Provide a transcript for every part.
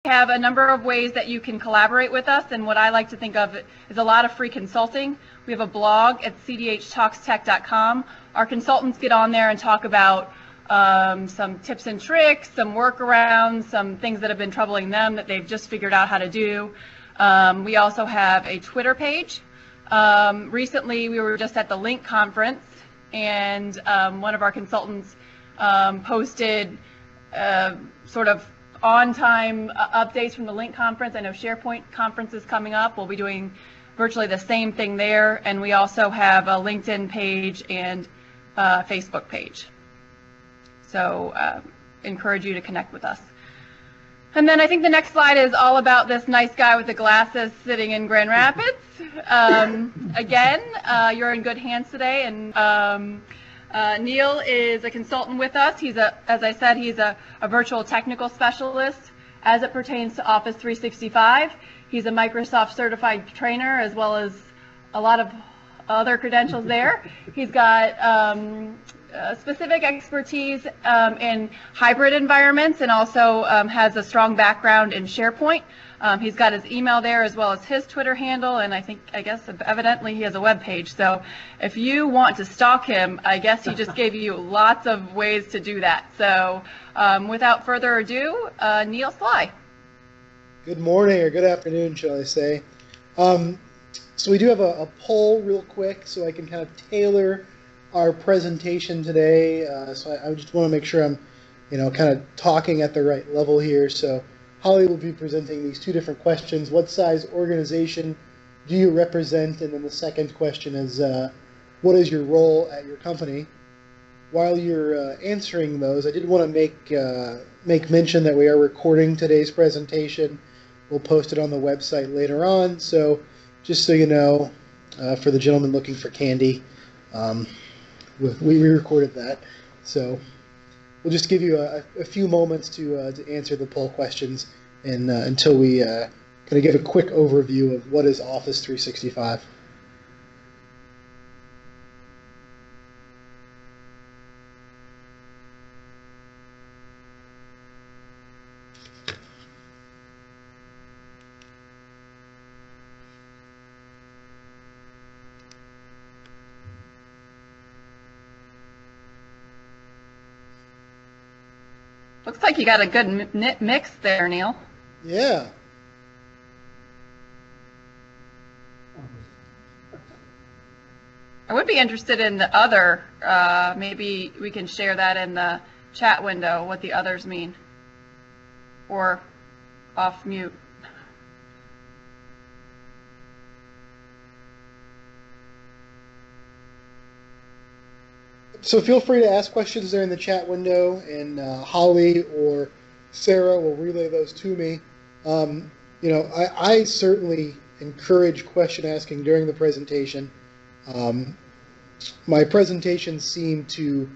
have a number of ways that you can collaborate with us, and what I like to think of is a lot of free consulting. We have a blog at cdhtalkstech.com. Our consultants get on there and talk about some tips and tricks, some workarounds, some things that have been troubling them that they've just figured out how to do. We also have a Twitter page. Recently, we were just at the Link conference, and one of our consultants posted sort of on-time updates from the Link conference. I know SharePoint conference is coming up. We'll be doing virtually the same thing there, and we also have a LinkedIn page and a Facebook page. So encourage you to connect with us. And then I think the next slide is all about this nice guy with the glasses sitting in Grand Rapids. Again, you're in good hands today, and Neil is a consultant with us. He's as I said, he's a virtual technical specialist as it pertains to Office 365. He's a Microsoft certified trainer, as well as a lot of other credentials there. He's got specific expertise in hybrid environments, and also has a strong background in SharePoint. He's got his email there, as well as his Twitter handle, and I guess evidently he has a web page. So if you want to stalk him, I guess he just gave you lots of ways to do that. So without further ado, Neil Sly. Good morning, or good afternoon, shall I say. So we do have a poll real quick, so I can kind of tailor our presentation today. So I just want to make sure I'm, kind of talking at the right level here. So Holly will be presenting these two different questions. What size organization do you represent? And then the second question is, what is your role at your company? While you're answering those, I did want to make mention that we are recording today's presentation. We'll post it on the website later on. So just so you know, for the gentleman looking for candy, we recorded that. So we'll just give you a few moments to answer the poll questions, and until we kind of give a quick overview of what is Office 365. Looks like you got a good mix there, Neil. Yeah. I would be interested in the other. Maybe we can share that in the chat window, what the others mean. Or off mute. So feel free to ask questions there in the chat window, and Holly or Sarah will relay those to me. I certainly encourage question asking during the presentation. My presentations seem to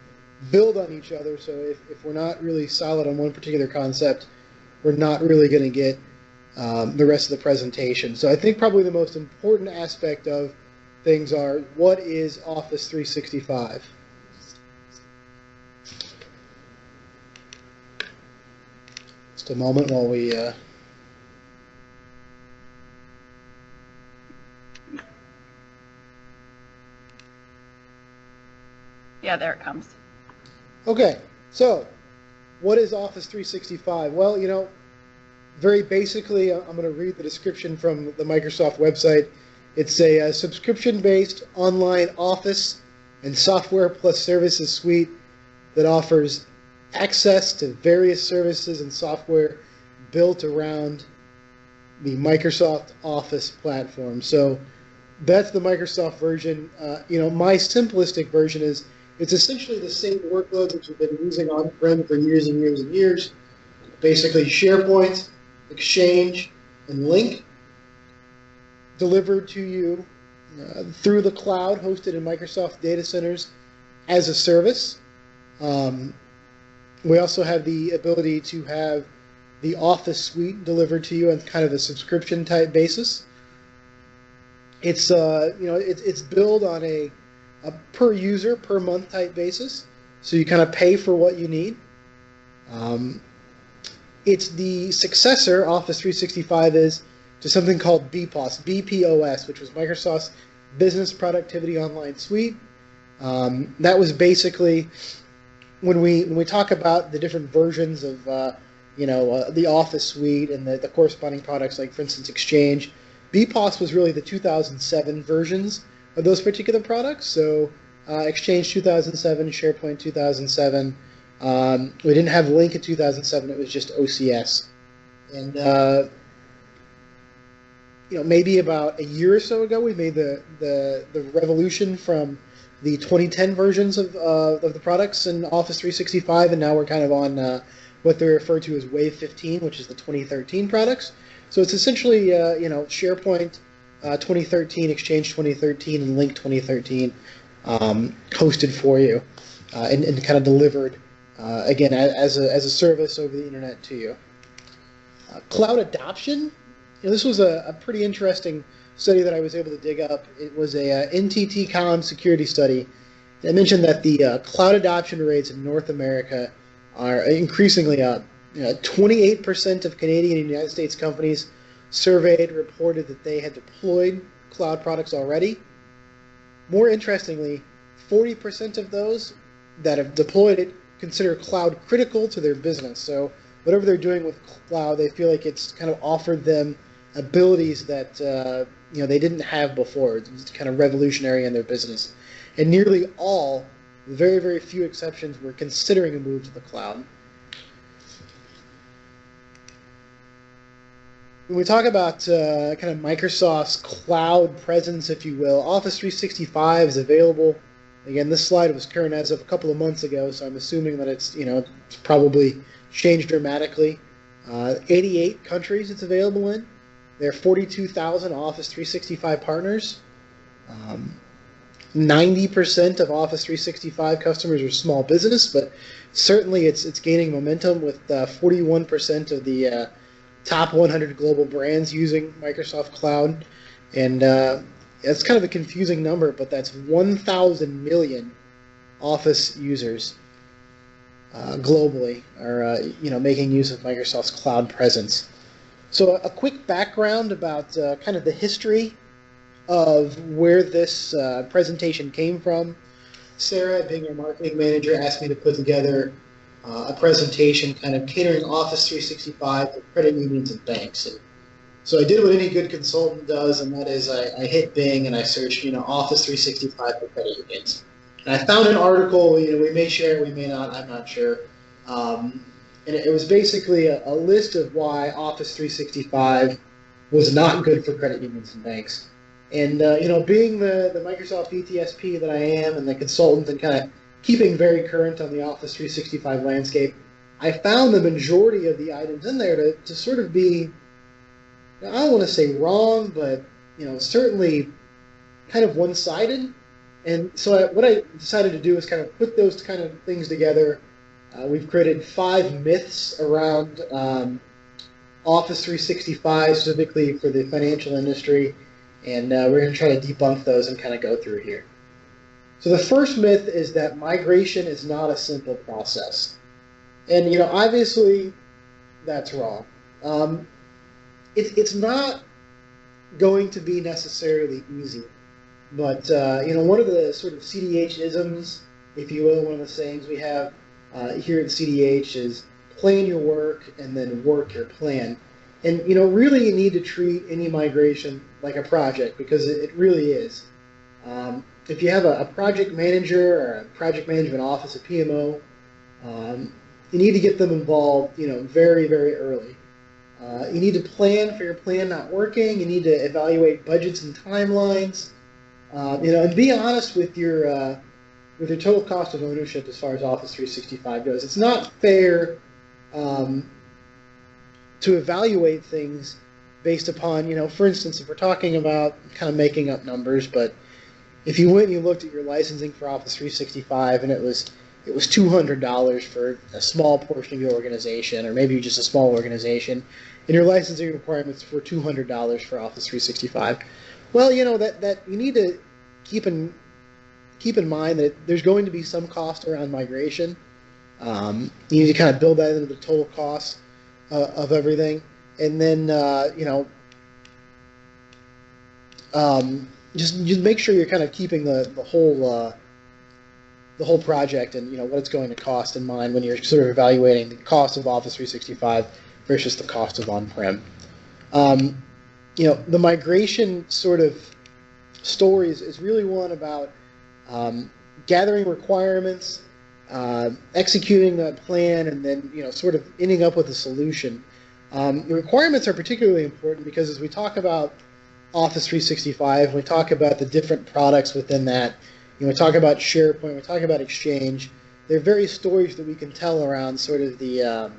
build on each other, so if we're not really solid on one particular concept, we're not really going to get the rest of the presentation. So I think probably the most important aspect of things are, what is Office 365? Just a moment while we Yeah, there it comes. Okay, so what is Office 365? Well, very basically, I'm going to read the description from the Microsoft website. It's a subscription-based online office and software plus services suite that offers access to various services and software built around the Microsoft Office platform. So that's the Microsoft version. My simplistic version is it's essentially the same workload that you've been using on-prem for years and years and years. Basically SharePoint, Exchange, and Link delivered to you through the cloud, hosted in Microsoft data centers as a service. We also have the ability to have the Office suite delivered to you on kind of a subscription type basis. It's it's billed on a per user, per month type basis, so you kind of pay for what you need. It's the successor, Office 365 is, to something called BPOS, which was Microsoft's Business Productivity Online Suite. That was basically when we talk about the different versions of the Office suite and the corresponding products, like for instance Exchange. BPOS was really the 2007 versions of those particular products. So Exchange 2007, SharePoint 2007. We didn't have Link in 2007. It was just OCS. And maybe about a year or so ago, we made the revolution from the 2010 versions of the products in Office 365, and now we're kind of on what they refer to as Wave 15, which is the 2013 products. So it's essentially SharePoint 2013, Exchange 2013, and Link 2013 hosted for you and kind of delivered again as a service over the internet to you. Cloud adoption. This was a pretty interesting study that I was able to dig up. It was a NTT-Com security study that mentioned that the cloud adoption rates in North America are increasingly up. 28% of Canadian and United States companies surveyed reported that they had deployed cloud products already. More interestingly, 40% of those that have deployed it consider cloud critical to their business. So whatever they're doing with cloud, they feel like it's kind of offered them abilities that they didn't have before. It's kind of revolutionary in their business. And nearly all, very, very few exceptions, were considering a move to the cloud. When we talk about kind of Microsoft's cloud presence, if you will, Office 365 is available. Again, this slide was current as of a couple of months ago, so I'm assuming that it's probably changed dramatically. 88 countries it's available in. There are 42,000 Office 365 partners. 90% of Office 365 customers are small business, but certainly it's gaining momentum with 41% of the top 100 global brands using Microsoft Cloud. And it's kind of a confusing number, but that's 1,000 million Office users globally are making use of Microsoft's cloud presence. So a quick background about kind of the history of where this presentation came from. Sarah, being our marketing manager, asked me to put together a presentation kind of catering Office 365 for credit unions and banks. And so I did what any good consultant does, and that is I hit Bing and I searched Office 365 for credit unions. And I found an article, we may share it, we may not, I'm not sure. And it was basically a list of why Office 365 was not good for credit unions and banks. And, being the Microsoft ETSP that I am and the consultant and kind of keeping very current on the Office 365 landscape, I found the majority of the items in there to sort of be, I don't want to say wrong, but, certainly kind of one-sided. And so what I decided to do is kind of put those kind of things together. We've created 5 myths around Office 365, specifically for the financial industry, and we're going to try to debunk those and kind of go through here. So the first myth is that migration is not a simple process. And, obviously that's wrong. It's not going to be necessarily easy. But, one of the sort of CDH-isms, if you will, one of the sayings we have here at CDH is plan your work and then work your plan. And, really you need to treat any migration like a project, because it really is. If you have a project manager or a project management office, a PMO, you need to get them involved, very, very early. You need to plan for your plan not working. You need to evaluate budgets and timelines. And be honest with your total cost of ownership as far as Office 365 goes. It's not fair to evaluate things based upon, for instance, if we're talking about kind of making up numbers, but if you went and you looked at your licensing for Office 365 and it was $200 for a small portion of your organization, or maybe just a small organization, and your licensing requirements were $200 for Office 365. Well, that you need to keep in mind that there's going to be some cost around migration. You need to kind of build that into the total cost. of everything, and then just make sure you're kind of keeping the whole project and what it's going to cost in mind when you're sort of evaluating the cost of Office 365 versus the cost of on-prem. The migration sort of story is really one about gathering requirements, executing that plan, and then sort of ending up with a solution. The requirements are particularly important because as we talk about Office 365, we talk about the different products within that. We talk about SharePoint, we talk about Exchange. There are various stories that we can tell around sort of the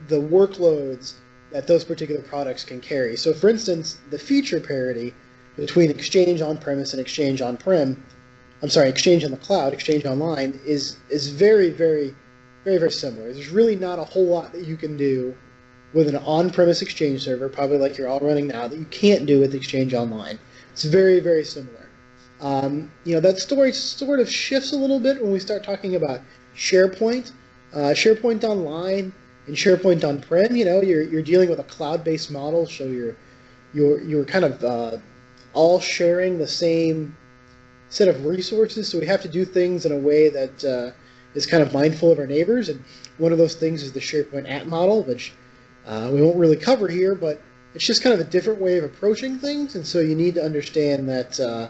workloads that those particular products can carry. So, for instance, the feature parity between Exchange on-premise and Exchange on-prem, Exchange in the cloud, Exchange online, is very, very, very, very similar. There's really not a whole lot that you can do with an on-premise Exchange server, probably like you're all running now, that you can't do with Exchange Online. It's very, very similar. That story sort of shifts a little bit when we start talking about SharePoint. SharePoint Online and SharePoint on-prem, you're dealing with a cloud-based model, so you're kind of all sharing the same set of resources, so we have to do things in a way that is kind of mindful of our neighbors, and one of those things is the SharePoint app model, which we won't really cover here, but it's just kind of a different way of approaching things, and so you need to understand that there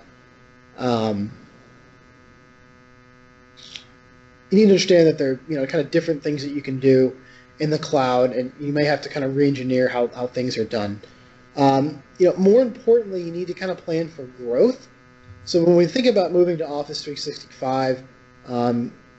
are kind of different things that you can do in the cloud, and you may have to kind of re-engineer how things are done. More importantly, you need to kind of plan for growth. So when we think about moving to Office 365,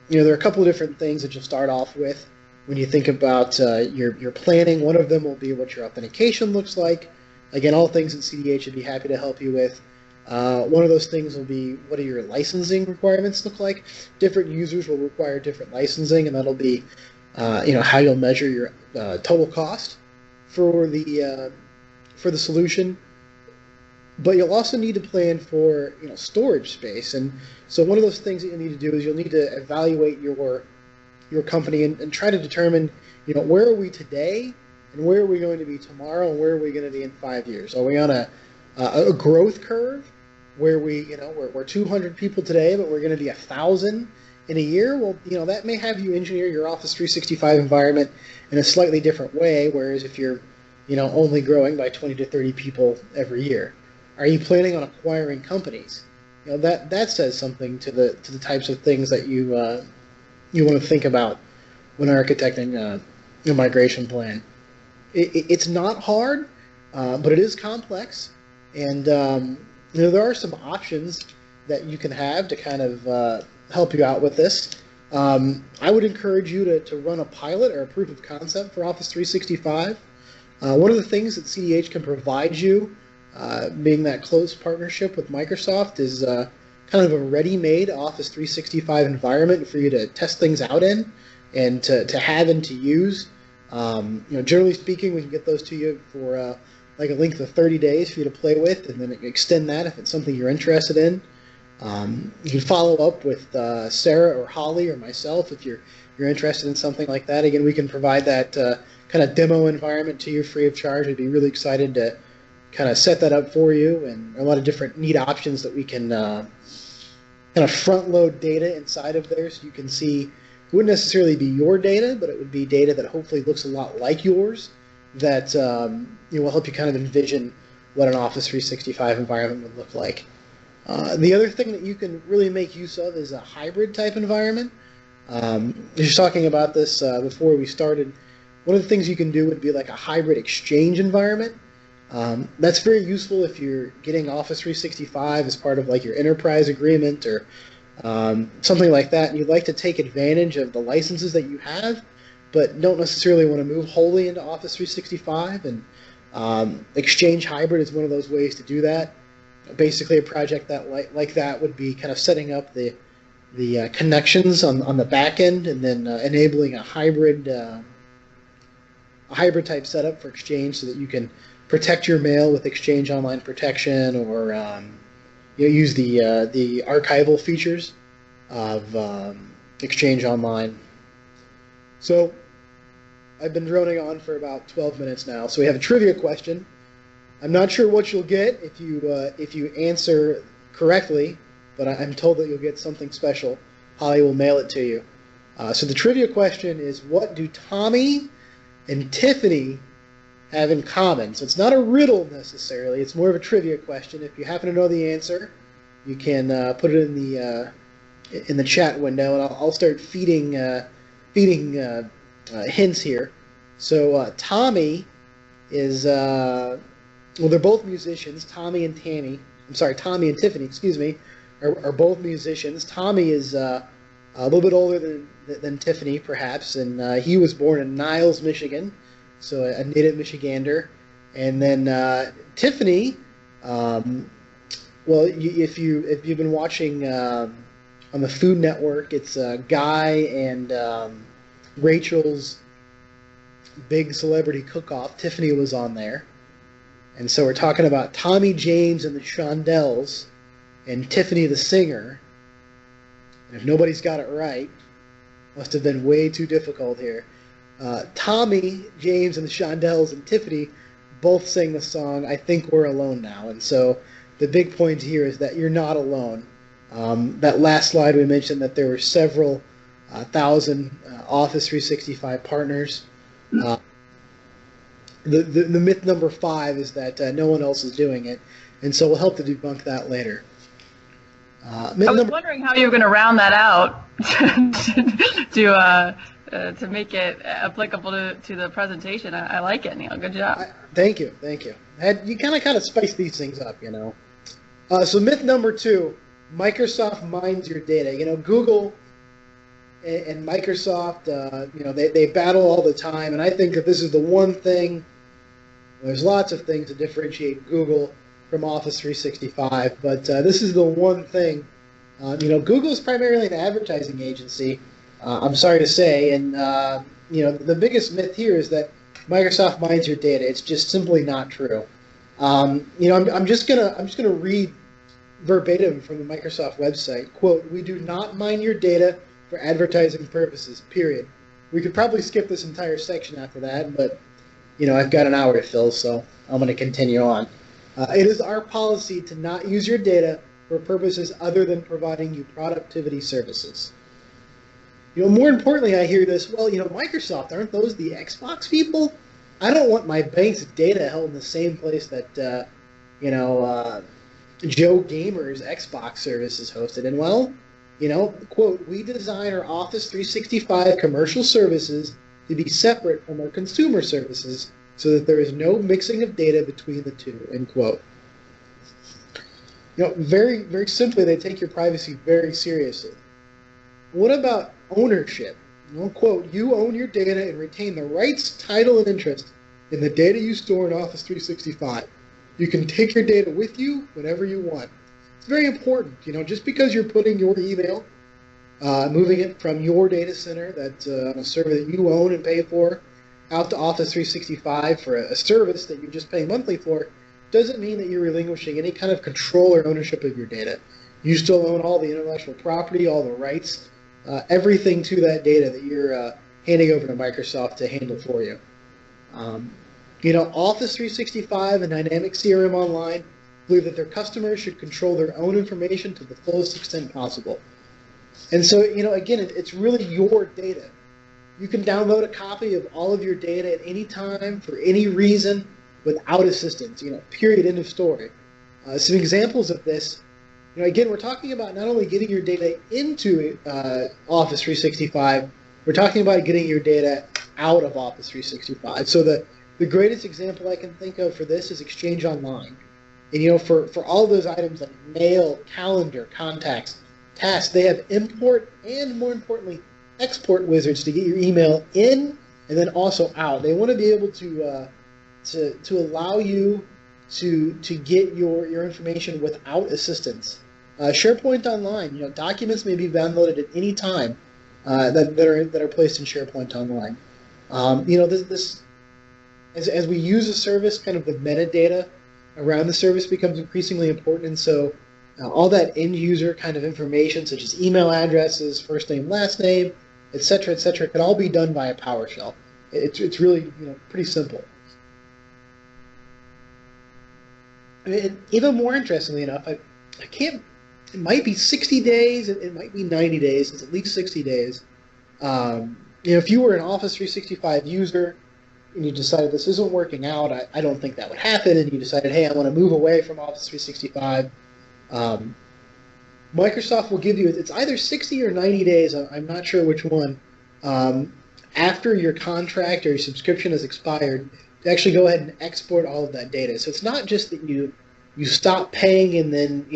there are a couple of different things that you'll start off with. When you think about your planning, one of them will be what your authentication looks like. Again, all things that CDH would be happy to help you with. One of those things will be, what do your licensing requirements look like? Different users will require different licensing, and that'll be how you'll measure your total cost for the solution. But you'll also need to plan for storage space, and so one of those things that you'll need to do is you'll need to evaluate your company and try to determine where are we today and where are we going to be tomorrow and where are we going to be in 5 years. Are we on a growth curve where we're 200 people today but we're going to be 1,000 in a year? Well, that may have you engineer your Office 365 environment in a slightly different way, whereas if you're only growing by 20 to 30 people every year. Are you planning on acquiring companies? That says something to the types of things that you want to think about when architecting a migration plan. It's not hard, but it is complex, and there are some options that you can have to kind of help you out with this. I would encourage you to run a pilot or a proof of concept for Office 365. One of the things that CDH can provide you, being that close partnership with Microsoft, is kind of a ready-made Office 365 environment for you to test things out in and to have and to use. Generally speaking, we can get those to you for like a length of 30 days for you to play with, and then extend that if it's something you're interested in. You can follow up with Sarah or Holly or myself if you're interested in something like that. Again, we can provide that kind of demo environment to you free of charge. We'd be really excited to kind of set that up for you, and a lot of different neat options that we can kind of front load data inside of there, so you can see. It wouldn't necessarily be your data, but it would be data that hopefully looks a lot like yours, that will help you kind of envision what an Office 365 environment would look like. The other thing that you can really make use of is a hybrid type environment. Just talking about this before we started, one of the things you can do would be like a hybrid Exchange environment. That's very useful if you're getting Office 365 as part of like your enterprise agreement or something like that, and you'd like to take advantage of the licenses that you have, but don't necessarily want to move wholly into Office 365. And Exchange Hybrid is one of those ways to do that. Basically, a project that like that would be kind of setting up the connections on the back end, and then enabling a hybrid type setup for Exchange, so that you can protect your mail with Exchange Online Protection, or use the archival features of Exchange Online. So I've been droning on for about 12 minutes now. So we have a trivia question. I'm not sure what you'll get if you answer correctly, but I'm told that you'll get something special. Holly will mail it to you. So the trivia question is, what do Tommy and Tiffany have in common? So it's not a riddle necessarily. It's more of a trivia question. If you happen to know the answer, you can put it in the chat window, and I'll start feeding hints here. So Tommy is well, they're both musicians. Tommy and Tiffany, excuse me, are both musicians. Tommy is a little bit older than Tiffany, perhaps, and he was born in Niles, Michigan, so a native Michigander. And then Tiffany, well, if you've been watching on the Food Network, it's Guy and Rachel's Big Celebrity Cook-Off. Tiffany was on there. And so we're talking about Tommy James and the Shondells and Tiffany the singer. And if nobody's got it right, must have been way too difficult here. Tommy James and the Shondells and Tiffany both sang the song I Think We're Alone Now. And so the big point here is that you're not alone. That last slide we mentioned that there were several thousand Office 365 partners. The myth number 5 is that no one else is doing it, and so we'll help to debunk that later. I was wondering how you were going to round that out to make it applicable to the presentation. I like it, Neil. Good job. Thank you. You kind of spice these things up, you know. So myth number 2, Microsoft mines your data. You know, Google and Microsoft, they battle all the time, and I think that this is the one thing. There's lots of things to differentiate Google from Office 365, but this is the one thing. Google is primarily an advertising agency, I'm sorry to say, and the biggest myth here is that Microsoft mines your data. It's just simply not true. I'm just gonna read verbatim from the Microsoft website. Quote, "We do not mine your data for advertising purposes, period." We could probably skip this entire section after that, but I've got an hour to fill, so I'm going to continue on. It is our policy to not use your data for purposes other than providing you productivity services. More importantly, I hear this, well, Microsoft, aren't those the Xbox people? I don't want my bank's data held in the same place that, Joe Gamer's Xbox service is hosted in. Well, quote, "We design our Office 365 commercial services to be separate from our consumer services so that there is no mixing of data between the two," end quote. Very, very simply, they take your privacy very seriously. What about ownership? Well, quote, "You own your data and retain the rights, title, and interest in the data you store in Office 365. You can take your data with you whenever you want." It's very important, just because you're putting your email, moving it from your data center that's on a server that you own and pay for out to Office 365 for a service that you just pay monthly for, doesn't mean that you're relinquishing any kind of control or ownership of your data. You still own all the intellectual property, all the rights, everything to that data that you're handing over to Microsoft to handle for you. Office 365 and Dynamics CRM Online believe that their customers should control their own information to the fullest extent possible. And so, again, it's really your data. You can download a copy of all of your data at any time, for any reason, without assistance, period, end of story. Some examples of this, again, we're talking about not only getting your data into Office 365, we're talking about getting your data out of Office 365. So the greatest example I can think of for this is Exchange Online. And, for all those items like mail, calendar, contacts, tasks, they have import and, more importantly, export wizards to get your email in and then also out. They want to be able to allow you to get your information without assistance. SharePoint Online, documents may be downloaded at any time that are placed in SharePoint Online. As we use a service, kind of the metadata around the service becomes increasingly important, and so all that end user kind of information, such as email addresses, first name, last name, et cetera, can all be done via PowerShell. It's really pretty simple. And even more interestingly enough, I can't. It might be 60 days. It might be 90 days. It's at least 60 days. If you were an Office 365 user and you decided this isn't working out, I don't think that would happen, and you decided, hey, I want to move away from Office 365, Microsoft will give you, it's either 60 or 90 days, I'm not sure which one, after your contract or your subscription has expired, to actually go ahead and export all of that data. So it's not just that you stop paying and then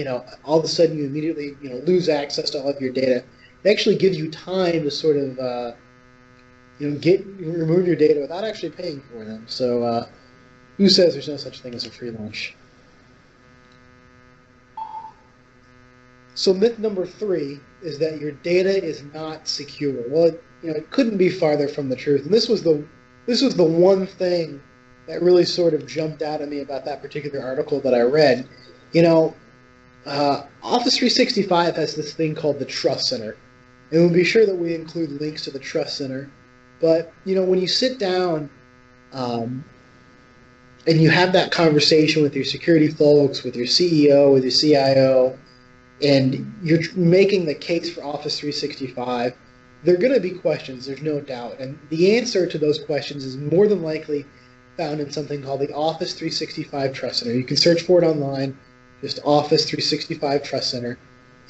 all of a sudden you immediately lose access to all of your data. It actually gives you time to sort of remove your data without actually paying for them. So who says there's no such thing as a free lunch? So myth number 3 is that your data is not secure. Well, it couldn't be farther from the truth. And this was the one thing that really sort of jumped out at me about that particular article that I read. Office 365 has this thing called the Trust Center. And we'll be sure that we include links to the Trust Center. But, when you sit down and you have that conversation with your security folks, with your CEO, with your CIO, and you're making the case for Office 365, there are going to be questions, there's no doubt. And the answer to those questions is more than likely found in something called the Office 365 Trust Center. You can search for it online, just Office 365 Trust Center.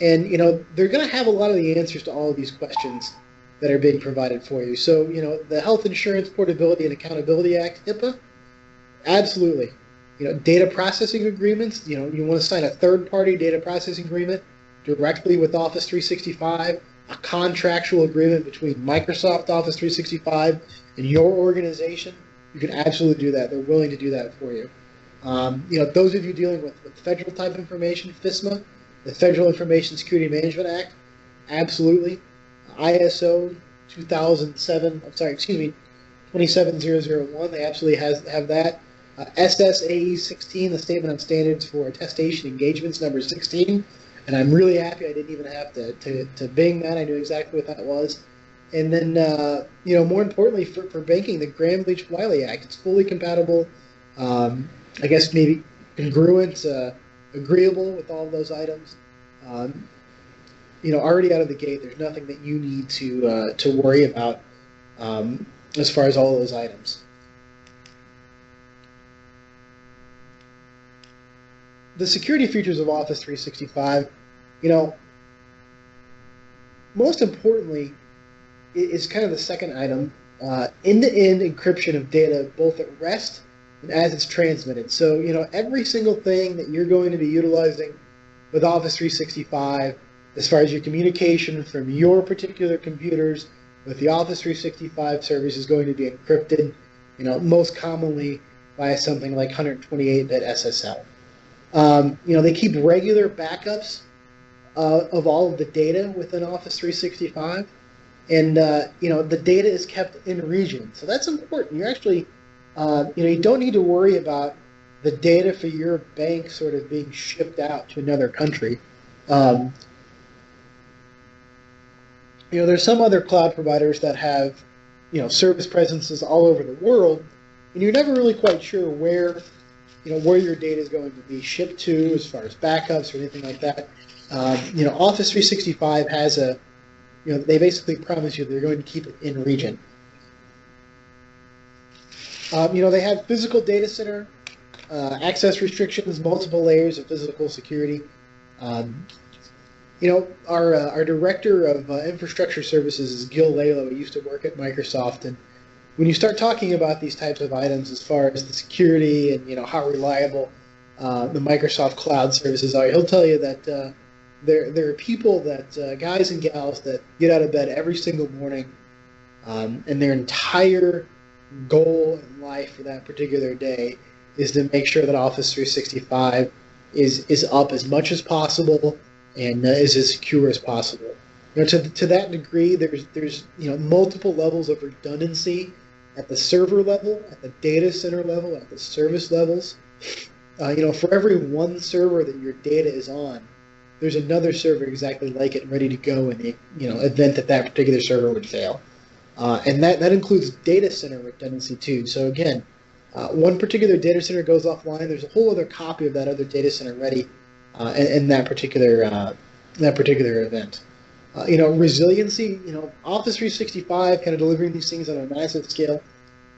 And, they're going to have a lot of the answers to all of these questions that are being provided for you. So, the Health Insurance Portability and Accountability Act, HIPAA, absolutely. Data processing agreements, you want to sign a third-party data processing agreement directly with Office 365, a contractual agreement between Microsoft Office 365 and your organization, you can absolutely do that. They're willing to do that for you. Those of you dealing with federal type information, FISMA, the Federal Information Security Management Act, absolutely. ISO 27001, they absolutely have that. SSAE 16, the Statement on Standards for Attestation Engagements, number 16. And I'm really happy I didn't even have to bing that. I knew exactly what that was. And then, more importantly for banking, the Graham-Leach-Wiley Act. It's fully compatible, I guess maybe congruent, agreeable with all of those items. Already out of the gate, there's nothing that you need to worry about as far as all of those items. The security features of Office 365, most importantly, is kind of the second item, end-to-end encryption of data, both at rest and as it's transmitted. So, every single thing that you're going to be utilizing with Office 365, as far as your communication from your particular computers with the Office 365 service is going to be encrypted, most commonly via something like 128-bit SSL. They keep regular backups of all of the data within Office 365, and the data is kept in region. So that's important. You're actually, you don't need to worry about the data for your bank sort of being shipped out to another country. There's some other cloud providers that have, service presences all over the world, and you're never really quite sure where your data is going to be shipped to as far as backups or anything like that. Office 365 has they basically promise you they're going to keep it in region. They have physical data center, access restrictions, multiple layers of physical security. Our director of infrastructure services is Gil Lalo. He used to work at Microsoft, and when you start talking about these types of items as far as the security and how reliable the Microsoft cloud services are, he'll tell you that there are people that guys and gals that get out of bed every single morning, and their entire goal in life for that particular day is to make sure that Office 365 is up as much as possible and is as secure as possible. To that degree, there's multiple levels of redundancy at the server level, at the data center level, at the service levels. For every one server that your data is on, there's another server exactly like it ready to go in the event that that particular server would fail. And that includes data center redundancy too. So again, one particular data center goes offline, there's a whole other copy of that other data center ready in that particular event. Resiliency, Office 365 kind of delivering these things on a massive scale,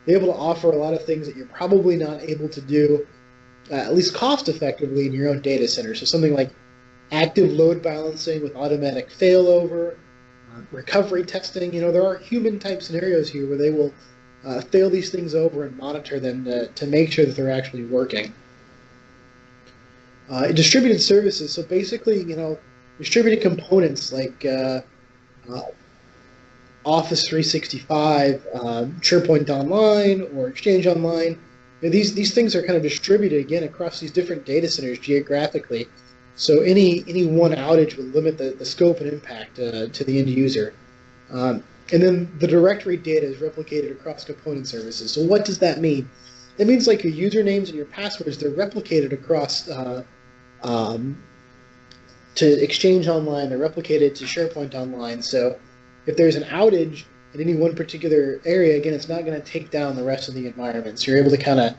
they're able to offer a lot of things that you're probably not able to do, at least cost effectively, in your own data center. So something like active load balancing with automatic failover, recovery testing. There are human type scenarios here where they will fail these things over and monitor them to make sure that they're actually working. Distributed services, so basically, distributed components like Office 365, SharePoint Online, or Exchange Online. These things are kind of distributed again across these different data centers geographically. So any one outage would limit the scope and impact to the end user. And then the directory data is replicated across component services. So what does that mean? That means like your usernames and your passwords, they're replicated across to Exchange Online, they're replicated to SharePoint Online. So if there's an outage in any one particular area, again, it's not going to take down the rest of the environment. So you're able to kind of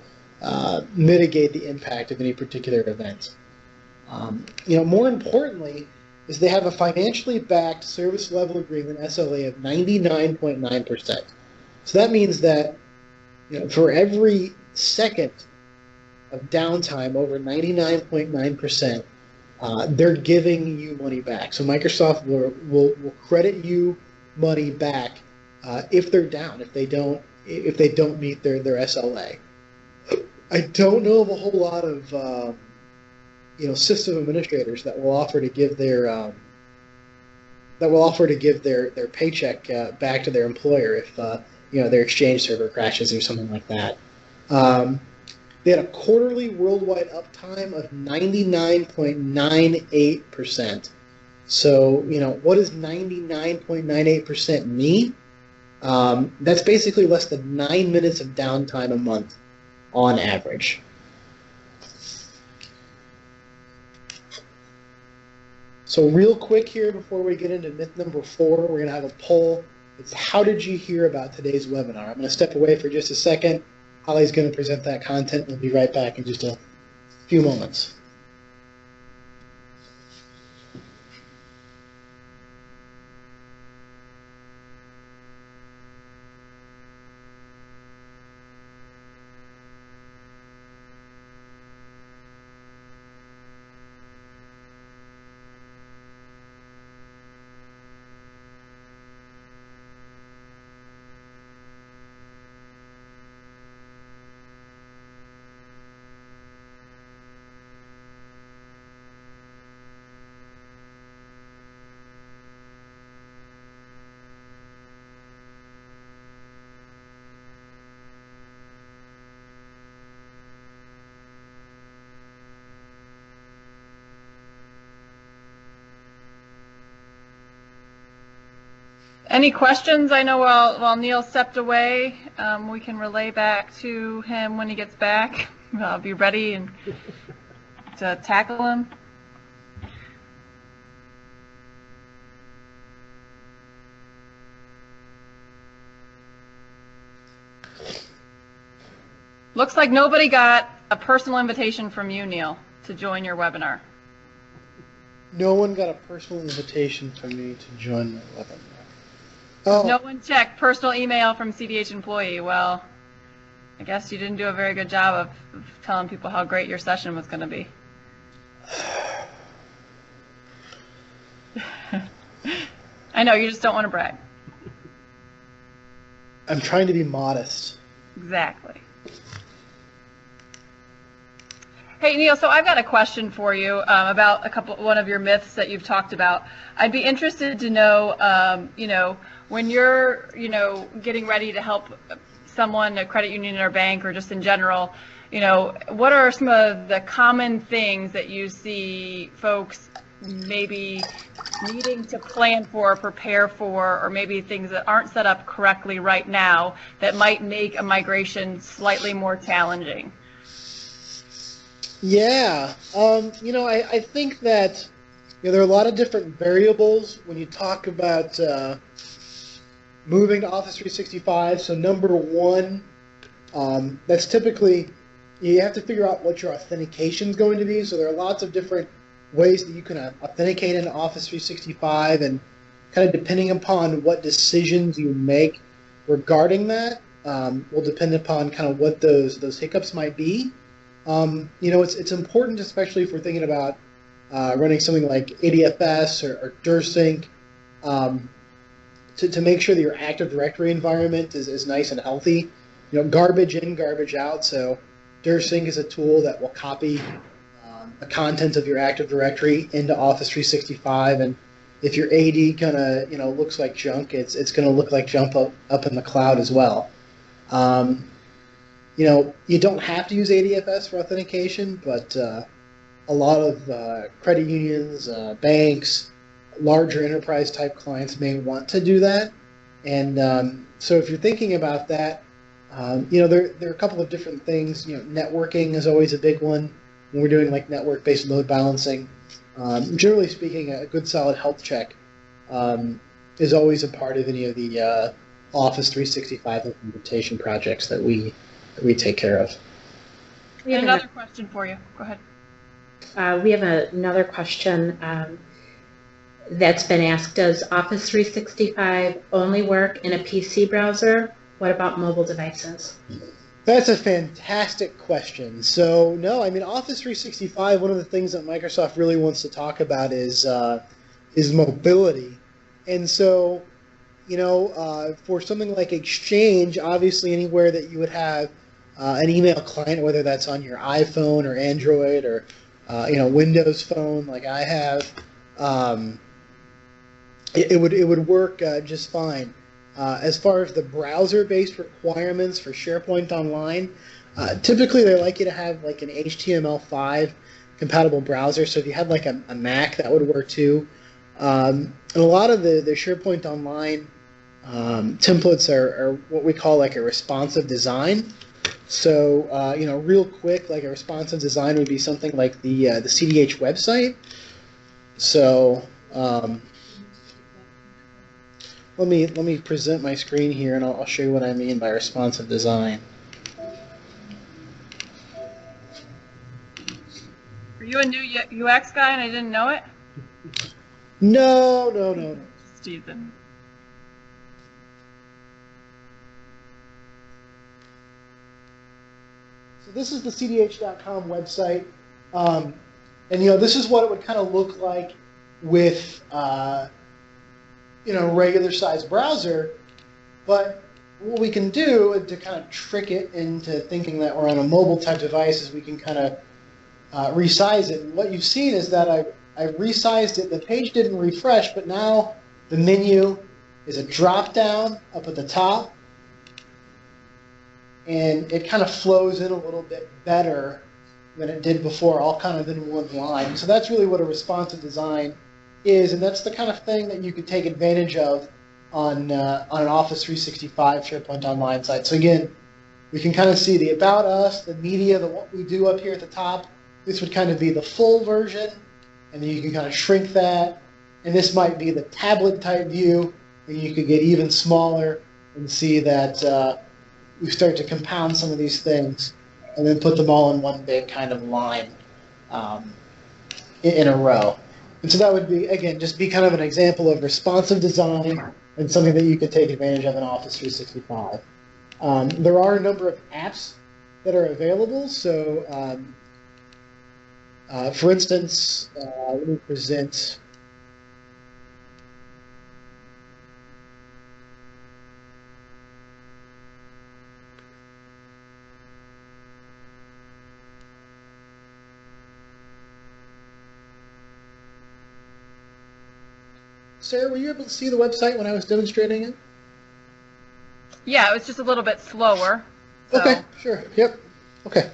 mitigate the impact of any particular event. More importantly, is they have a financially backed service level agreement SLA of 99.9%. So that means that for every second of downtime over 99.9%, they're giving you money back. So Microsoft will credit you money back if they're down, if they don't meet their SLA. I don't know of a whole lot of system administrators that will offer to give their paycheck back to their employer if their Exchange server crashes or something like that. They had a quarterly worldwide uptime of 99.98%. So what does 99.98% mean? That's basically less than 9 minutes of downtime a month on average. So real quick here before we get into myth number 4, we're going to have a poll. It's how did you hear about today's webinar? I'm going to step away for just a second. Holly's going to present that content. We'll be right back in just a few moments. Any questions? I know while Neil stepped away, we can relay back to him when he gets back. I'll be ready to tackle him. Looks like nobody got a personal invitation from you, Neil, to join your webinar. No one got a personal invitation from me to join my webinar. Oh. No one checked personal email from CDH employee. Well, I guess you didn't do a very good job of telling people how great your session was going to be. I know, you just don't want to brag. I'm trying to be modest. Exactly. Hey, Neil, so I've got a question for you about one of your myths that you've talked about. I'd be interested to know, when you're, getting ready to help someone, a credit union or bank, or just in general, what are some of the common things that you see folks maybe needing to plan for, prepare for, or maybe things that aren't set up correctly right now that might make a migration slightly more challenging? Yeah, I think that there are a lot of different variables when you talk about moving to Office 365. So number one, that's typically, you have to figure out what your authentication is going to be. So there are lots of different ways that you can authenticate into Office 365, and kind of depending upon what decisions you make regarding that will depend upon kind of what those hiccups might be. It's important, especially if we're thinking about running something like ADFS or DirSync, to make sure that your Active Directory environment is nice and healthy. Garbage in, garbage out. So DirSync is a tool that will copy the content of your Active Directory into Office 365, and if your AD kind of looks like junk, it's going to look like junk up in the cloud as well. You don't have to use ADFS for authentication, but a lot of credit unions, banks, larger enterprise type clients may want to do that. And so if you're thinking about that, there are a couple of different things. Networking is always a big one when we're doing like network-based load balancing. Generally speaking, a good solid health check is always a part of any of the Office 365 implementation projects that we take care of. We have another question for you. Go ahead. We have another question that's been asked. Does Office 365 only work in a PC browser? What about mobile devices? That's a fantastic question. So, no, I mean, Office 365, one of the things that Microsoft really wants to talk about is mobility. And so, for something like Exchange, obviously anywhere that you would have an email client, whether that's on your iPhone or Android or, Windows Phone like I have, it would work just fine. As far as the browser-based requirements for SharePoint Online, typically they like you to have like an HTML5 compatible browser. So if you had like a Mac, that would work too. And a lot of the SharePoint Online templates are what we call like a responsive design. So real quick, like a responsive design would be something like the CDH website. So let me present my screen here, and I'll show you what I mean by responsive design. Are you a new UX guy and I didn't know it? No. Steven. So this is the cdh.com website, and this is what it would kind of look like with regular size browser. But what we can do to kind of trick it into thinking that we're on a mobile type device is we can kind of resize it. And what you've seen is that I resized it. The page didn't refresh, but now the menu is a drop down up at the top, and it kind of flows in a little bit better than it did before, all kind of in one line. So that's really what a responsive design is, and that's the kind of thing that you could take advantage of on an Office 365 SharePoint Online site. So again, we can kind of see the About Us, the media, what we do up here at the top. This would kind of be the full version, and then you can kind of shrink that. And this might be the tablet type view, and you could get even smaller and see that we start to compound some of these things and then put them all in one big kind of line in a row. And so that would be, again, just be kind of an example of responsive design and something that you could take advantage of in Office 365. There are a number of apps that are available. So, for instance, let me present. Sarah, were you able to see the website when I was demonstrating it? Yeah, it was just a little bit slower. So. Okay, sure. Yep. Okay.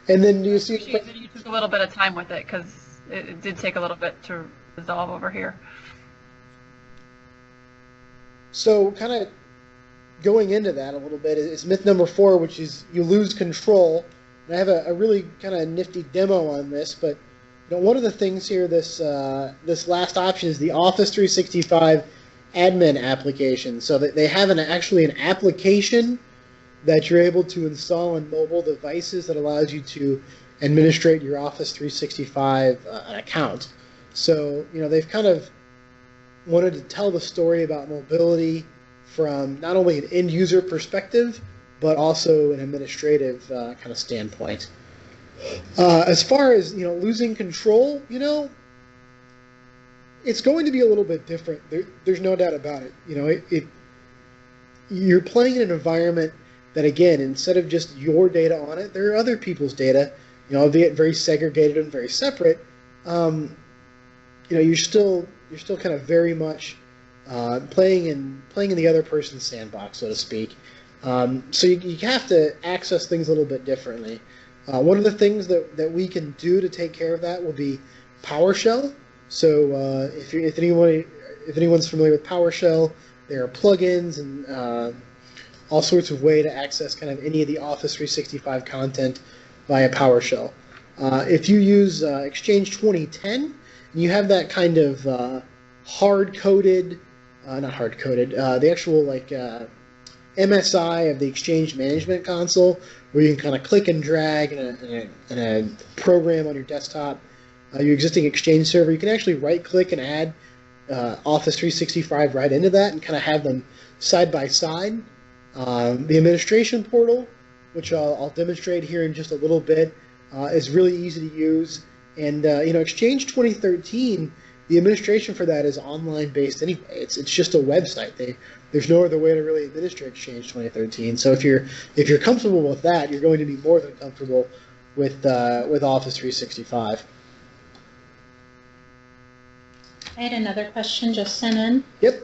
And then do you see? I appreciate that you took a little bit of time with it because it did take a little bit to resolve over here. So, kind of going into that a little bit is myth number 4, which is you lose control. And I have a really kind of nifty demo on this, but one of the things here, this last option is the Office 365 admin application. So that they have actually an application that you're able to install on mobile devices that allows you to administrate your Office 365 account. So, they've kind of wanted to tell the story about mobility from not only an end user perspective, but also an administrative kind of standpoint. As far as losing control, it's going to be a little bit different. There's no doubt about it. You're playing in an environment that, again, instead of just your data on it, there are other people's data, albeit very segregated and very separate. You're still kind of very much playing in the other person's sandbox, so to speak. So you have to access things a little bit differently. One of the things that we can do to take care of that will be PowerShell. So if anyone's familiar with PowerShell, there are plugins and all sorts of way to access kind of any of the Office 365 content via PowerShell. If you use Exchange 2010, and you have that kind of hard-coded, not hard-coded, the actual MSI of the Exchange Management Console, where you can kind of click and drag in a program on your desktop, your existing Exchange server, you can actually right-click and add Office 365 right into that and kind of have them side by side. The administration portal, which I'll demonstrate here in just a little bit, is really easy to use. And Exchange 2013, the administration for that is online based anyway. It's just a website. There's no other way to really administer Exchange 2013. So if you're comfortable with that, you're going to be more than comfortable with Office 365. I had another question just sent in. Yep.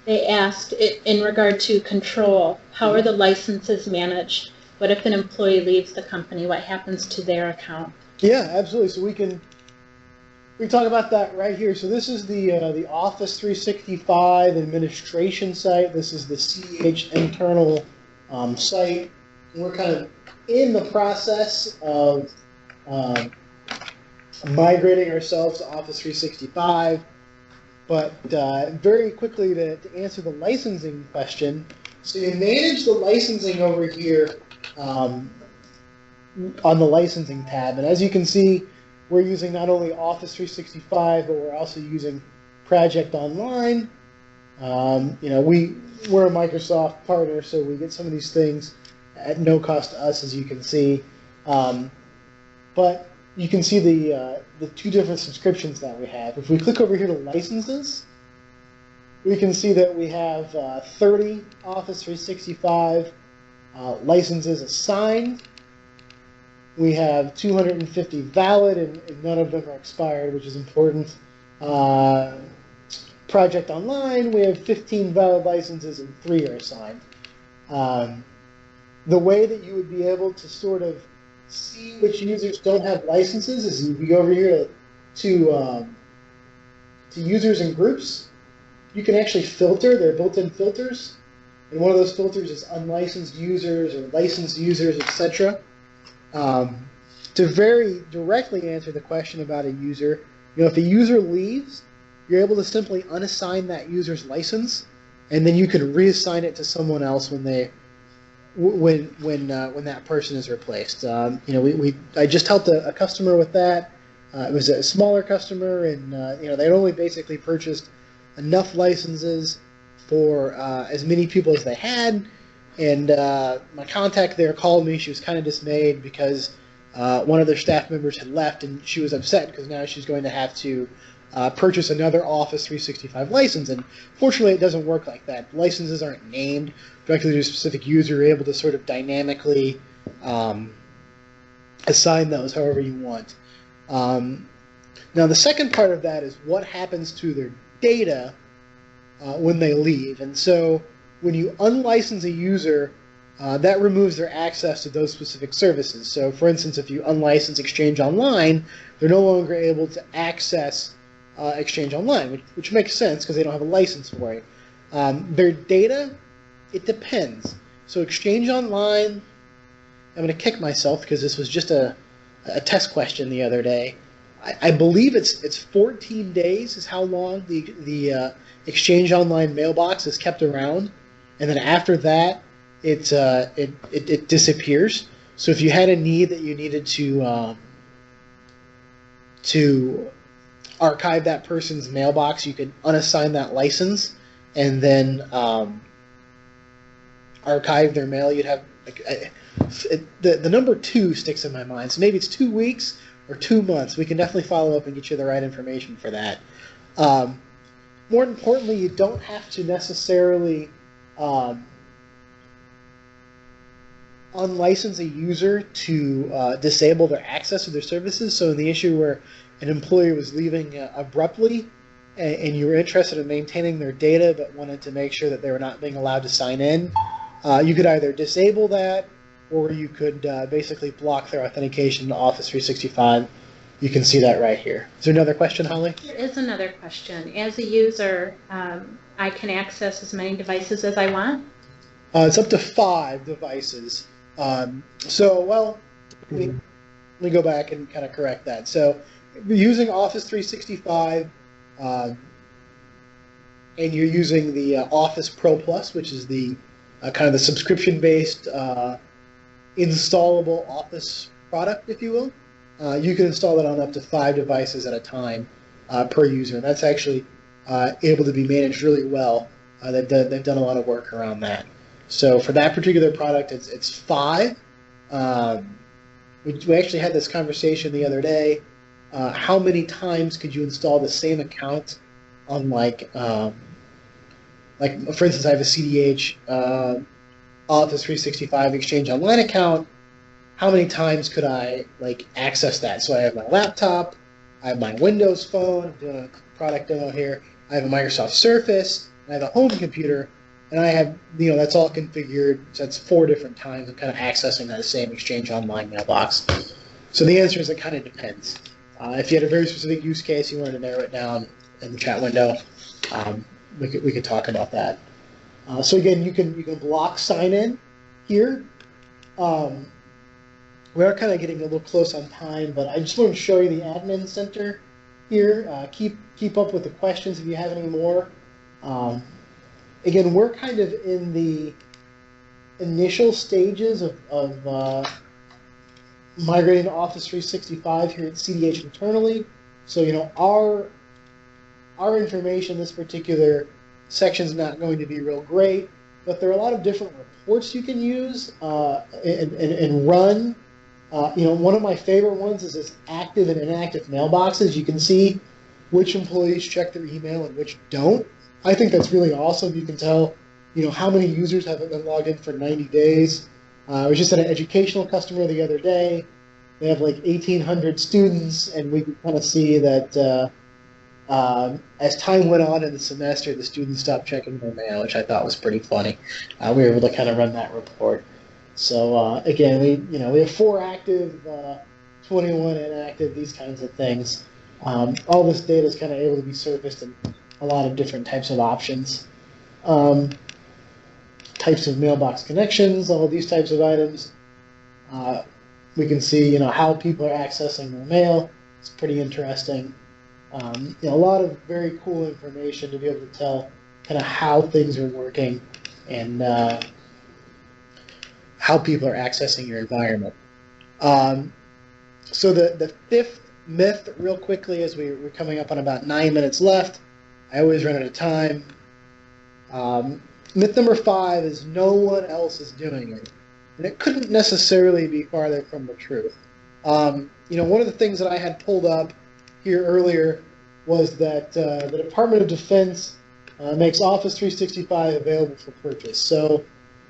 They asked, in regard to control, how are the licenses managed? What if an employee leaves the company? What happens to their account? Yeah, absolutely. So we can talk about that right here. So this is the Office 365 administration site. This is the CH internal site. And we're kind of in the process of migrating ourselves to Office 365. But very quickly to answer the licensing question, so you manage the licensing over here on the licensing tab. And as you can see, we're using not only Office 365, but we're also using Project Online. We're a Microsoft partner, so we get some of these things at no cost to us, as you can see. But you can see the two different subscriptions that we have. If we click over here to licenses, we can see that we have 30 Office 365 licenses assigned. We have 250 valid, and none of them are expired, which is important. Project Online, we have 15 valid licenses and 3 are assigned. The way that you would be able to sort of see which users don't have licenses is if you go over here to users and groups. You can actually filter. There are built-in filters, and one of those filters is unlicensed users or licensed users, etc. To very directly answer the question about a user, if a user leaves, you're able to simply unassign that user's license, and then you can reassign it to someone else when that person is replaced. I just helped a customer with that. It was a smaller customer, and they'd only basically purchased enough licenses for as many people as they had. And my contact there called me. She was kind of dismayed because one of their staff members had left, and she was upset because now she's going to have to purchase another Office 365 license. And fortunately, it doesn't work like that. Licenses aren't named directly to a specific user. You're able to sort of dynamically assign those however you want. Now, the second part of that is what happens to their data when they leave. And so when you unlicense a user, that removes their access to those specific services. So, for instance, if you unlicense Exchange Online, they're no longer able to access Exchange Online, which makes sense because they don't have a license for it. Their data, it depends. So Exchange Online, I'm going to kick myself because this was just a a test question the other day. I believe it's 14 days is how long the Exchange Online mailbox is kept around, and then after that, it disappears. So if you had a need that you needed to archive that person's mailbox, you could unassign that license and then archive their mail. You'd have the number 2 sticks in my mind. So maybe it's 2 weeks or 2 months. We can definitely follow up and get you the right information for that. More importantly, you don't have to necessarily unlicense a user to disable their access to their services. So in the issue where an employee was leaving abruptly and you were interested in maintaining their data but wanted to make sure that they were not being allowed to sign in, you could either disable that or you could basically block their authentication to Office 365. You can see that right here. Is there another question, Holly? There is another question. As a user, I can access as many devices as I want? It's up to 5 devices. Let me go back and kind of correct that. So using Office 365 and you're using the Office Pro Plus, which is the kind of the subscription-based installable Office product, if you will, you can install it on up to 5 devices at a time per user. And that's actually able to be managed really well. They've done a lot of work around that. So for that particular product, it's 5. We actually had this conversation the other day. How many times could you install the same account on like for instance, I have a CDH Office 365 Exchange Online account. How many times could I access that? So I have my laptop, I have my Windows phone, I'm doing a product demo here, I have a Microsoft Surface, I have a home computer, and I have, that's all configured, so that's 4 different times of kind of accessing that same Exchange Online mailbox. So the answer is it kind of depends. If you had a very specific use case, you wanted to narrow it down in the chat window, we could talk about that. So again, you can block sign-in here. We are kind of getting a little close on time, but I just want to show you the admin center here. Keep up with the questions if you have any more. Again, we're kind of in the initial stages of migrating to Office 365 here at CDH internally. So our information in this particular section is not going to be real great, but there are a lot of different reports you can use and run. One of my favorite ones is this active and inactive mailboxes. You can see which employees check their email and which don't. I think that's really awesome. You can tell, how many users haven't been logged in for 90 days. I was just at an educational customer the other day. They have 1,800 students, and we can kind of see that as time went on in the semester, the students stopped checking their mail, which I thought was pretty funny. We were able to kind of run that report. So again, we have 4 active, 21 inactive, these kinds of things. All this data is kind of able to be surfaced in a lot of different types of options. Types of mailbox connections, all of these types of items. We can see, how people are accessing their mail. It's pretty interesting. A lot of very cool information to be able to tell kind of how things are working and how people are accessing your environment. So the 5th myth, real quickly, as we're coming up on about 9 minutes left. I always run out of time. Myth number 5 is no one else is doing it. And it couldn't necessarily be farther from the truth. One of the things that I had pulled up here earlier was that the Department of Defense makes Office 365 available for purchase. So,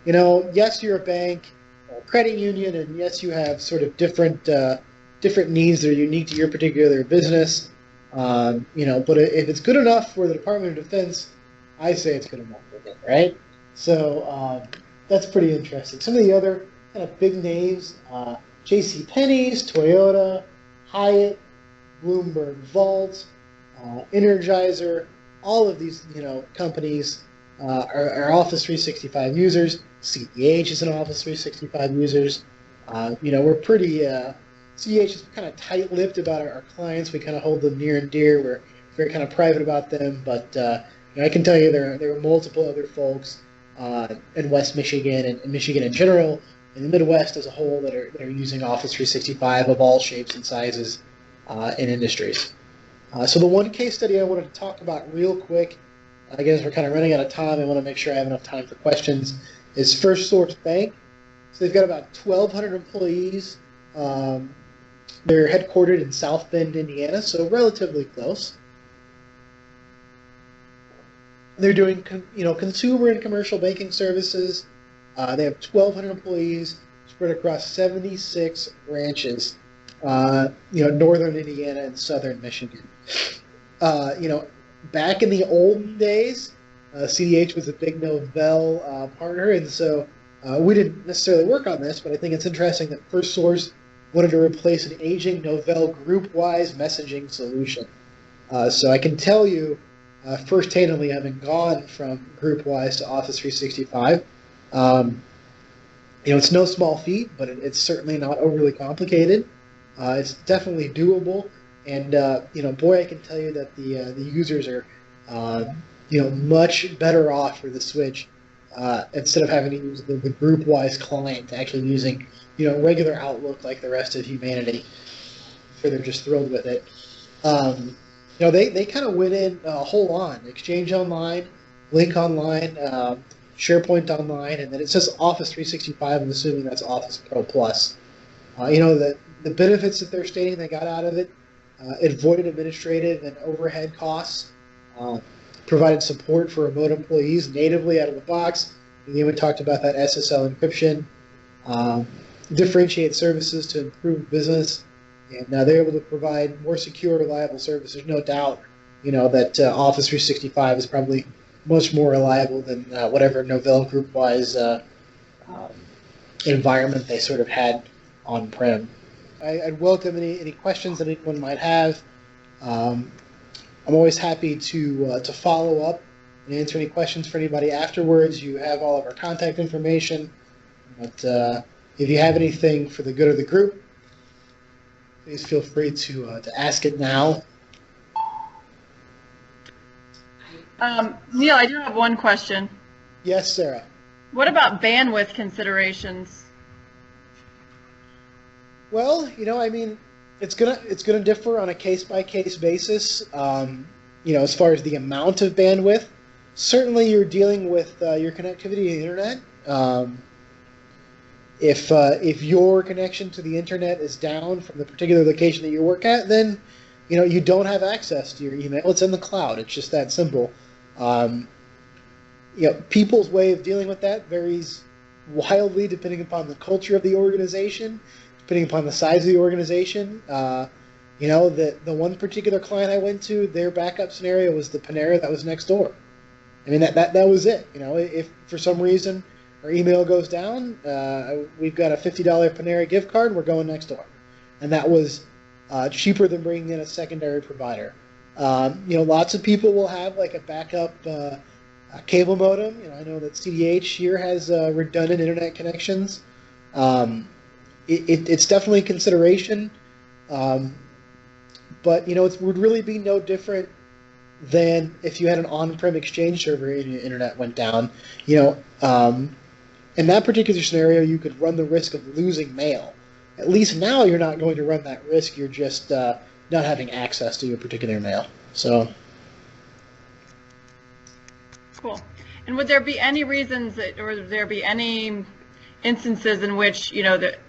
yes, you're a bank or a credit union, and yes, you have sort of different needs that are unique to your particular business. But if it's good enough for the Department of Defense, I say it's good enough for them, right? So that's pretty interesting. Some of the other kind of big names, JCPenney's, Toyota, Hyatt, Bloomberg Vault, Energizer, all of these companies are Office 365 users. CDH is an Office 365 users. We're pretty CEH is kind of tight-lipped about our clients. We kind of hold them near and dear. We're very kind of private about them, but you know, I can tell you there are multiple other folks in West Michigan and Michigan in general, in the Midwest as a whole, that are using Office 365 of all shapes and sizes in industries. So the one case study I wanted to talk about real quick, again, as we're kind of running out of time, I want to make sure I have enough time for questions, is First Source Bank. So they've got about 1,200 employees. They're headquartered in South Bend, Indiana, so relatively close. They're doing, you know, consumer and commercial banking services. They have 1,200 employees spread across 76 branches, you know, northern Indiana and southern Michigan. You know, back in the olden days, CDH was a big Novell partner, and so we didn't necessarily work on this, but I think it's interesting that First Source wanted to replace an aging Novell group-wise messaging solution. So I can tell you, first-handedly, having gone from group-wise to Office 365, you know, it's no small feat, but it's certainly not overly complicated. It's definitely doable, and you know, boy, I can tell you that the users are, you know, much better off for the switch instead of having to use the group-wise client to actually using, you know, regular Outlook like the rest of humanity. I'm sure they're just thrilled with it. You know, they kind of went in whole on Exchange Online, Link Online, SharePoint Online, and then it says Office 365. I'm assuming that's Office Pro Plus. You know, the benefits that they're stating they got out of it: it avoided administrative and overhead costs, provided support for remote employees natively out of the box. And then we talked about that SSL encryption, differentiate services to improve business, and they're able to provide more secure, reliable service. There's no doubt, you know, that Office 365 is probably much more reliable than whatever Novell group-wise environment they sort of had on-prem. I'd welcome any questions that anyone might have. I'm always happy to follow up and answer any questions for anybody afterwards. You have all of our contact information, but if you have anything for the good of the group, please feel free to ask it now. Neil, I do have one question. Yes, Sarah. What about bandwidth considerations? Well, you know, I mean, it's gonna differ on a case-by-case basis. You know, as far as the amount of bandwidth, certainly you're dealing with your connectivity to the internet. If your connection to the internet is down from the particular location that you work at, then you know you don't have access to your email. It's in the cloud. It's just that simple. You know, people's way of dealing with that varies wildly depending upon the culture of the organization, depending upon the size of the organization. You know, the one particular client I went to, their backup scenario was the Panera that was next door. I mean, that was it. You know, if for some reason our email goes down, we've got a $50 Panera gift card, we're going next door. And that was cheaper than bringing in a secondary provider. You know, lots of people will have like a backup cable modem. You know, I know that CDH here has redundant internet connections. It's definitely a consideration. But, you know, it would really be no different than if you had an on-prem Exchange server and your internet went down. You know, in that particular scenario, you could run the risk of losing mail. At least now you're not going to run that risk. You're just not having access to your particular mail. So. Cool. And would there be any reasons that, or would there be any instances in which, you know, that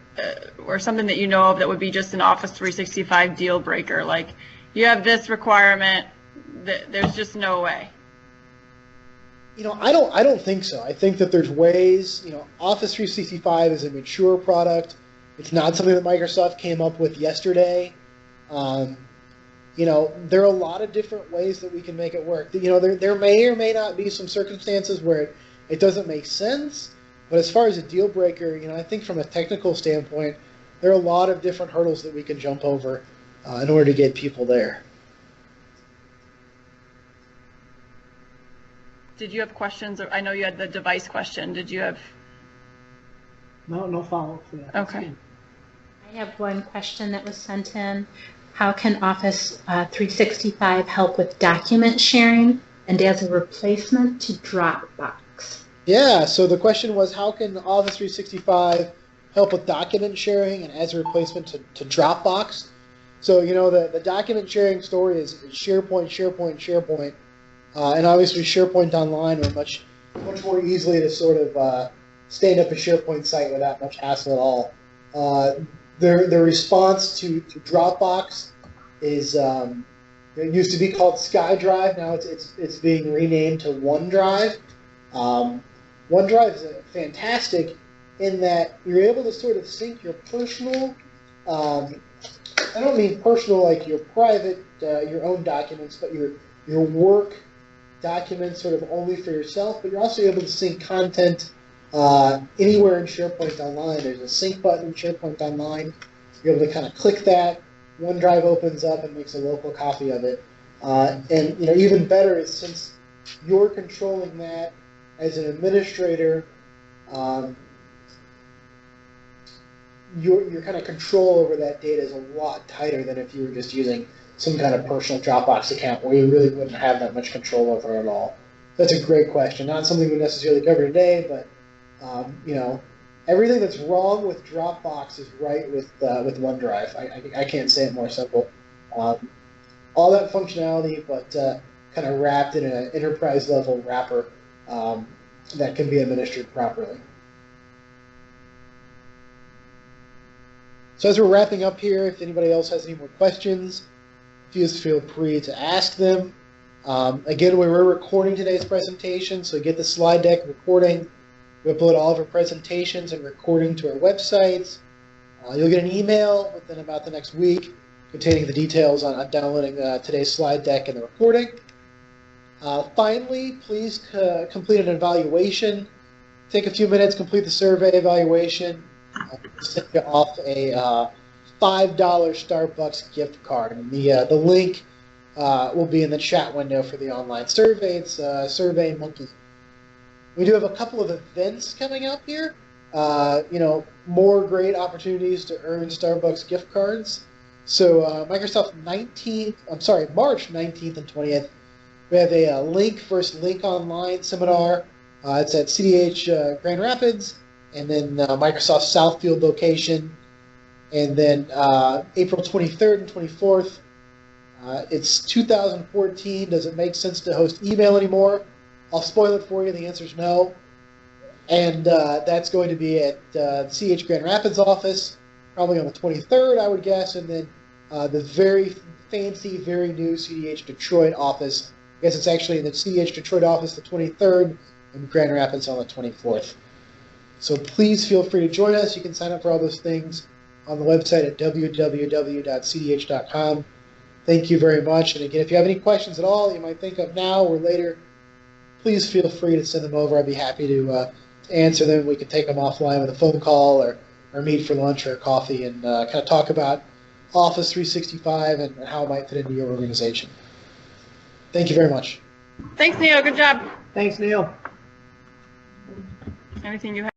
or something that you know of that would be just an Office 365 deal breaker? Like, you have this requirement, that there's just no way. You know, I don't think so. I think that there's ways. You know, Office 365 is a mature product. It's not something that Microsoft came up with yesterday. You know, there are a lot of different ways that we can make it work. You know, there may or may not be some circumstances where it doesn't make sense. But as far as a deal breaker, you know, I think from a technical standpoint, there are a lot of different hurdles that we can jump over in order to get people there. Did you have questions? I know you had the device question. Did you have? No follow-up for that. Okay. I I have one question that was sent in. How can Office 365 help with document sharing and as a replacement to Dropbox? Yeah, so the question was, how can Office 365 help with document sharing and as a replacement to Dropbox? So, the document sharing story is SharePoint, SharePoint, SharePoint. And obviously SharePoint Online are much more easily to sort of stand up a SharePoint site without much hassle at all. The response to Dropbox is it used to be called SkyDrive. Now it's being renamed to OneDrive. OneDrive is fantastic in that you're able to sort of sync your personal. I don't mean personal like your private, your own documents, but your work documents sort of only for yourself. But you're also able to sync content anywhere in SharePoint Online. There's a sync button in SharePoint Online. You're able to kind of click that. OneDrive opens up and makes a local copy of it. And even better is since you're controlling that as an administrator, your kind of control over that data is a lot tighter than if you were just using some kind of personal Dropbox account where you really wouldn't have that much control over it at all. That's a great question. Not something we necessarily cover today, but everything that's wrong with Dropbox is right with OneDrive. I can't say it more simple. All that functionality, but kind of wrapped in an enterprise level wrapper that can be administered properly. So as we're wrapping up here, if anybody else has any more questions, please feel free to ask them. Again, we're recording today's presentation, so get the slide deck recording. We upload all of our presentations and recording to our websites. You'll get an email within about the next week containing the details on downloading today's slide deck and the recording. Finally, please complete an evaluation. Take a few minutes, complete the survey evaluation. Send you off a $5 Starbucks gift card. And the link will be in the chat window for the online survey. It's Survey Monkey. We do have a couple of events coming up here. More great opportunities to earn Starbucks gift cards. So March 19th and 20th, we have a First Link Online seminar. It's at CDH Grand Rapids, and then Microsoft Southfield location. And then April 23rd and 24th, it's 2014. Does it make sense to host email anymore? I'll spoil it for you. The answer is no. And that's going to be at the CH Grand Rapids office, probably on the 23rd, I would guess. And then the very fancy, very new CDH Detroit office. I guess it's actually in the CDH Detroit office the 23rd, and Grand Rapids on the 24th. So please feel free to join us. You can sign up for all those things on the website at www.cdh.com. Thank you very much. And again, if you have any questions at all you might think of now or later, please feel free to send them over. I'd be happy to answer them. We can take them offline with a phone call or meet for lunch or coffee and kind of talk about Office 365 and how it might fit into your organization. Thank you very much. Thanks, Neil. Good job. Thanks, Neil. Anything you have?